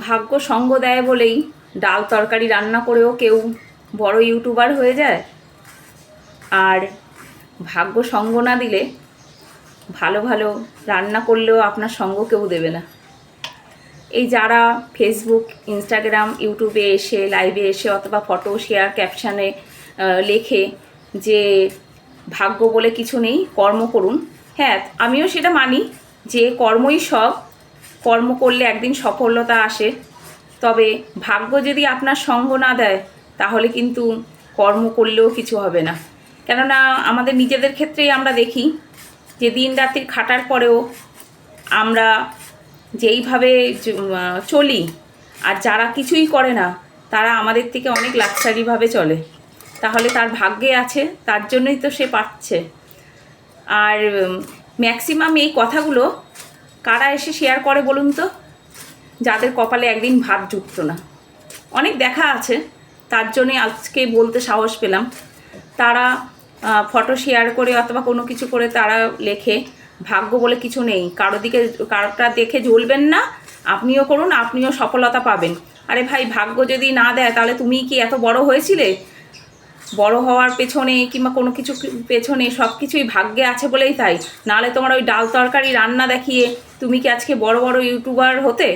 ভাগ্য সঙ্গ দেয় বলেই ডাল তরকারি রান্না করেও কেউ বড় ইউটিউবার হয়ে যায়, আর ভাগ্য সঙ্গ না দিলে ভালো ভালো রান্না করলেও আপনার সঙ্গ কেউ দেবে না। এই যারা ফেসবুক, ইনস্টাগ্রাম, ইউটিউবে এসে, লাইভে এসে অথবা ফটো শেয়ার ক্যাপশানে লেখে যে ভাগ্য বলে কিছু নেই, কর্ম করুন। হ্যাঁ, আমিও সেটা মানি যে কর্মই সব, কর্ম করলে একদিন সফলতা আসে। তবে ভাগ্য যদি আপনার সঙ্গ না দেয় তাহলে কিন্তু কর্ম করলেও কিছু হবে না। কেননা আমাদের নিজেদের ক্ষেত্রেই আমরা দেখি যে দিন রাত্রি খাটার পরেও আমরা যেইভাবে চলি, আর যারা কিছুই করে না তারা আমাদের থেকে অনেক লাক্সারিভাবে চলে। তাহলে তার ভাগ্যে আছে, তার জন্যই তো সে পাচ্ছে। আর ম্যাক্সিমাম এই কথাগুলো কারা এসে শেয়ার করে বলুন তো? যাদের কপালে একদিন ভাত জুটতো না। অনেক দেখা আছে, তার জন্যে আজকে বলতে সাহস পেলাম। তারা ফটো শেয়ার করে অথবা কোনো কিছু করে তারা লেখে ভাগ্য বলে কিছু নেই, কারোটা দেখে জ্বলবেন না, আপনিও করুন, আপনিও সফলতা পাবেন। আরে ভাই, ভাগ্য যদি না দেয় তাহলে তুমি কি এত বড় হয়েছিলে? বড় হওয়ার পেছনে কিংবা কোনো কিছু পেছনে সব কিছুই ভাগ্যে আছে বলেই তাই, নাহলে তোমার ওই ডাল তরকারি রান্না দেখিয়ে তুমি কি আজকে বড় বড় ইউটিউবার হতে?